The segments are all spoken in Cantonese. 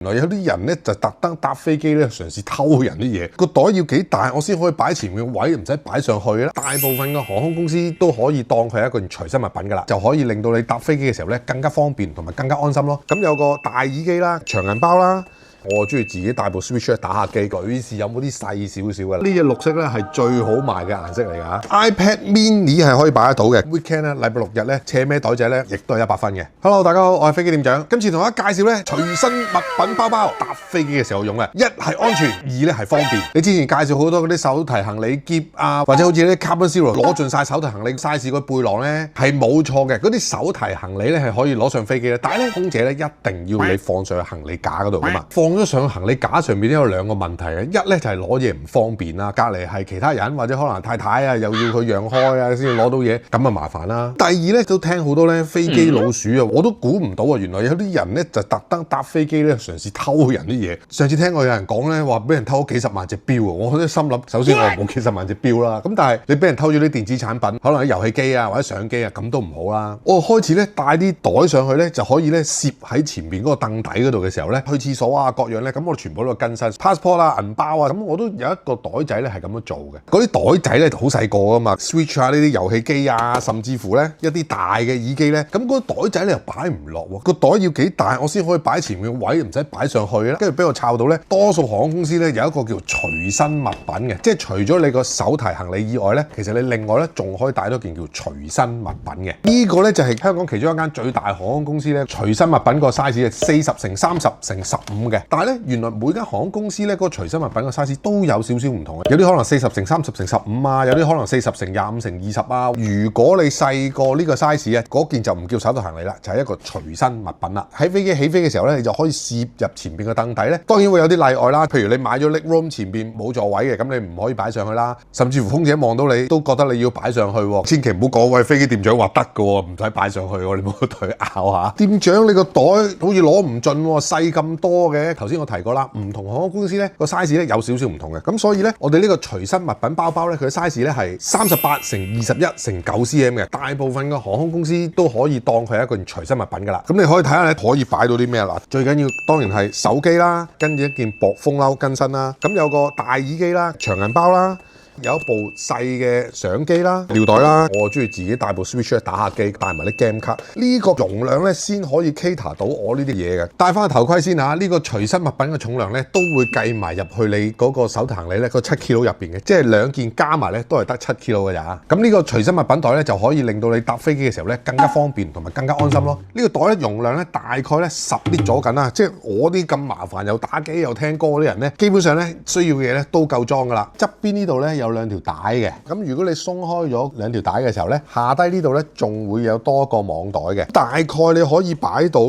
原來有啲人咧就特登搭飛機咧嘗試偷人啲嘢，個袋要幾大我先可以擺前面嘅位，唔使擺上去啦。大部分嘅航空公司都可以當佢係一個隨身物品㗎啦，就可以令到你搭飛機嘅時候咧更加方便同埋更加安心咯。咁有個大耳機啦、長銀包啦。我中意自己帶部 Switch 打下機，女士有冇啲細少少嘅？呢隻綠色咧係最好賣嘅顏色嚟㗎。iPad Mini 係可以擺得到嘅。Weekend 咧，禮拜六日咧，斜孭袋仔咧，亦都係100分嘅。Hello， 大家好，我係飛機店長。今次同大家介紹咧隨身物品包包，搭飛機嘅時候用嘅。一係安全，二咧係方便。你之前介紹好多嗰啲手提行李篋啊，或者好似啲 Carbon Zero 攞盡晒手提行李 size 個背囊咧，係冇錯嘅。嗰啲手提行李咧係可以攞上飛機嘅，但係咧空姐咧一定要你放上去行李架嗰度㗎嘛。放咗上行李架上面都有兩個問題嘅，一咧就係攞嘢唔方便啦，隔離係其他人或者可能太太啊，又要佢讓開啊先至攞到嘢，咁啊麻煩啦。第二咧都聽好多咧飛機老鼠啊，我都估唔到啊，原來有啲人咧就特登搭飛機咧嘗試偷人啲嘢。上次聽過有人講咧話俾人偷咗幾十萬隻錶啊，我都心諗，首先我冇幾十萬隻錶啦，咁但係你俾人偷咗啲電子產品，可能啲遊戲機啊或者相機啊，咁都唔好啦。我開始咧帶啲袋上去咧就可以咧攝喺前面嗰個凳底嗰度嘅時候咧，去廁所啊各樣咧，咁我全部都更新 passport 啦、銀包啊，咁我都有一個袋仔咧係咁樣做嘅。嗰啲袋仔咧好細個㗎嘛 ，Switch 啊呢啲遊戲機啊，甚至乎咧一啲大嘅耳機咧，咁嗰個袋仔咧又擺唔落喎。個袋要幾大我先可以擺前面嘅位，唔使擺上去啦。跟住俾我抄到咧，多數航空公司咧有一個叫隨身物品嘅，即係除咗你個手提行李以外咧，其實你另外咧仲可以帶多件叫隨身物品嘅。呢個咧就係香港其中一間最大航空公司咧隨身物品個 size 係40×30×15嘅，但係咧原來每間航空公司咧嗰個隨身物品嘅 size 都有少少唔同嘅，有啲可能40×30×15啊，有啲可能40×25×20啊。如果你細過呢個 size 啊，嗰件就唔叫手提行李啦，就係一個隨身物品啦。喺飛機起飛嘅時候咧，你就可以攝入前邊嘅凳底咧。當然會有啲例外啦，譬如你買咗 leg room 前邊冇座位嘅，咁你唔可以擺上去啦。甚至乎空姐望到你都覺得你要擺上去喎，千祈唔好講喂飛機店長話得㗎喎，唔使擺上去喎，你唔好同佢拗下。店長你個袋好似攞唔盡喎，細咁多嘅。頭先我提過啦，唔同航空公司咧個 size 咧有少少唔同嘅，咁所以咧我哋呢個隨身物品包包咧佢嘅 size 咧係38×21×9cm 嘅，大部分嘅航空公司都可以當佢係一個隨身物品㗎啦。咁你可以睇下你可以擺到啲咩啦，最緊要當然係手機啦，跟住一件薄風褸跟身啦，咁有個大耳機啦、長銀包啦。有一部細嘅相機啦、尿袋啦，我中意自己帶部 Switch 打下機，帶埋啲 game 卡。呢個容量咧先可以 cater 到我呢啲嘢嘅。戴翻個頭盔先嚇，呢個隨身物品嘅重量咧都會計埋入去你嗰個手提行李咧個7 kg 入邊嘅，即係兩件加埋咧都係得7 kg 嘅咋。咁呢個隨身物品袋咧就可以令到你搭飛機嘅時候咧更加方便同埋更加安心咯。呢個袋咧容量咧大概咧10 lit 咗緊啦，即係我啲咁麻煩又打機又聽歌嗰啲人咧，基本上咧需要嘅嘢咧都夠裝㗎啦。側邊呢度咧有兩條帶嘅，咁如果你鬆開咗兩條帶嘅時候咧，下低呢度咧仲會有多個網袋嘅，大概你可以擺到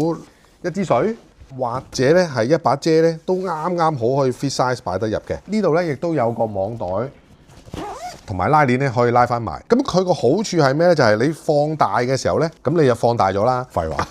一支水，或者咧係一把遮咧，都啱啱好可以 fit size 擺得入嘅。呢度咧亦都有個網袋。同埋拉鏈咧可以拉翻埋，咁佢個好處係咩咧？就係你放大嘅時候咧，咁你就放大咗啦。廢話。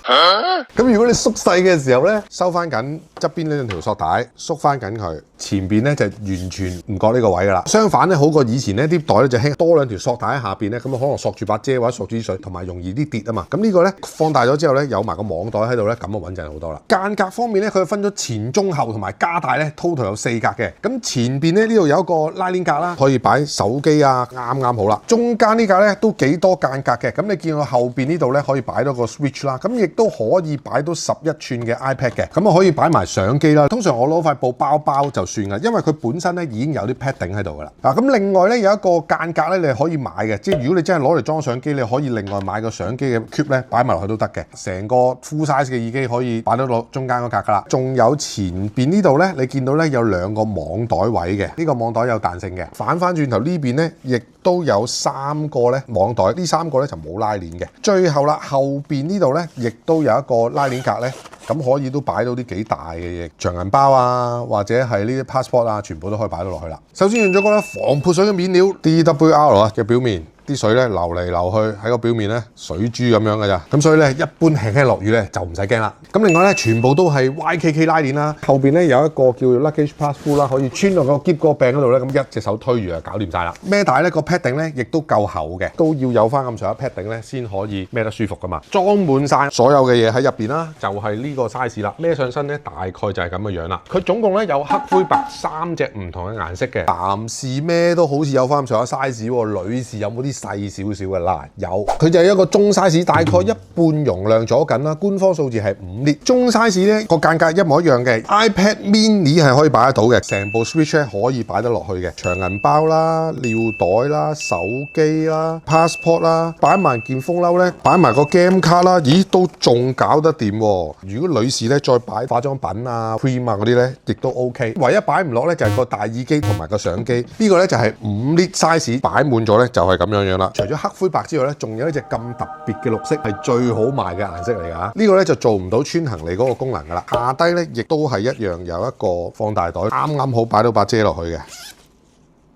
咁如果你縮細嘅時候咧，收翻緊側邊呢兩條索帶，縮翻緊佢，前邊咧就完全唔覺呢個位噶啦。相反咧，好過以前咧啲袋咧就輕多兩條索帶喺下邊咧，咁可能索住把遮或者索住啲水，同埋容易啲跌啊嘛。咁呢個咧放大咗之後咧，有埋個網袋喺度咧，咁就穩陣好多啦。間隔方面咧，佢分咗前、中、後同埋加大咧 ，total 有4格嘅。咁前邊咧呢度有一個拉鏈格啦，可以擺手機啊。啱啱好啦，中間呢架咧都幾多間隔嘅，咁你見到後邊呢度咧可以擺到個 Switch 啦，咁亦都可以擺到11寸嘅 iPad 嘅，咁啊可以擺埋相機啦。通常我攞塊布包包就算噶，因為佢本身咧已經有啲 padding 喺度噶啦。咁另外咧有一個間隔咧你可以買嘅，即係如果你真係攞嚟裝相機，你可以另外買個相機嘅 cube 咧擺埋落去都得嘅。成個 full size 嘅耳機可以擺到落中間嗰格噶啦。仲有前邊呢度咧，你見到咧有兩個網袋位嘅，呢個網袋有彈性嘅。反翻轉頭呢邊咧，亦都有3個咧網袋，呢3個咧就冇拉鏈嘅。最後啦，後邊呢度咧，亦都有一個拉鏈格咧，咁可以都擺到啲幾大嘅嘢，長銀包啊，或者係呢啲 passport 啊，全部都可以擺到落去啦。首先用咗個防潑水嘅面料 DWR 嘅表面。啲水咧流嚟流去喺個表面咧水珠咁樣嘅咋。咁所以咧一般輕輕落雨咧就唔使驚啦。咁另外咧全部都係 YKK 拉鏈啦，後邊咧有一個叫做 Luggage Pass Through 啦，可以穿落個篋嗰個柄嗰度咧，咁一隻手推住就搞掂晒啦。孭帶咧個 padding 咧亦都夠厚嘅，都要有翻咁上下 padding咧先可以孭得舒服噶嘛。裝滿晒所有嘅嘢喺入邊啦，就係呢個 size 啦。孭上身咧大概就係咁嘅樣啦。佢總共咧有黑、灰、白3隻唔同嘅顏色嘅。男士孭都好似有翻咁上下 size 喎，女士有冇啲細少少嘅啦？有，佢就係一個中 size， 大概一半容量左緊啦。官方數字係5 lit， 中 size 咧個間隔一模一樣嘅。iPad Mini 係可以擺得到嘅，成部 Switch 咧可以擺得落去嘅。長銀包啦、尿袋啦、手機啦、passport 啦，擺埋件風褸咧，擺埋個 game 卡啦，咦都仲搞得掂喎。如果女士咧再擺化妝品啊、cream 啊嗰啲咧，亦都 OK。唯一擺唔落咧就係個大耳機同埋個相機。呢個咧就係5 lit size， 擺滿咗咧就係咁樣樣啦。除咗黑灰白之外咧，仲有一隻咁特別嘅綠色係最好賣嘅顏色嚟㗎。呢個咧就做唔到穿行李嗰個功能㗎啦。下低咧亦都係一樣有一個放大袋，啱啱好擺到把遮落去嘅。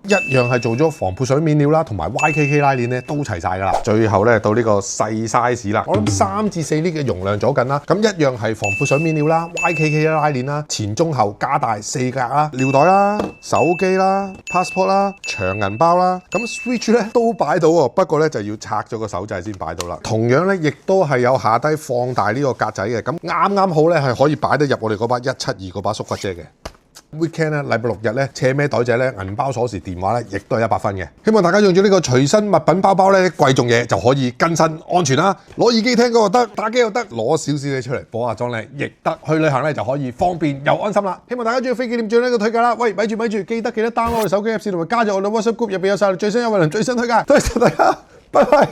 一樣係做咗防潑水面料啦，同埋 YKK 拉鏈咧都齊晒㗎啦。最後咧到呢個細 size 啦，我諗3至4 lit 嘅容量左緊啦。咁一樣係防潑水面料啦、YKK 拉鏈啦，前中後加大4格啦，尿袋啦、手機啦、passport 啦、長銀包啦。咁 Switch 咧都擺到喎，不過咧就要拆咗個手掣先擺到啦。同樣咧亦都係有下低放大呢個格仔嘅，咁啱啱好咧係可以擺得入我哋嗰把172嗰把縮骨遮嘅。Weekend 咧，禮拜6日咧，斜孭袋仔咧，銀包鎖匙電話咧，亦都係100分嘅。希望大家用咗呢個隨身物品包包咧，貴重嘢就可以更新安全啦。攞耳機聽歌又得，打機又得，攞少少嘢出嚟補下妝咧，亦得。去旅行咧就可以方便又安心啦。希望大家中意飛紀念最呢個推介啦。喂，咪住，記得 download 我哋手機 Apps 同埋加入我哋 WhatsApp group， 入邊有晒最新優惠同最新推介。多謝大家，拜拜。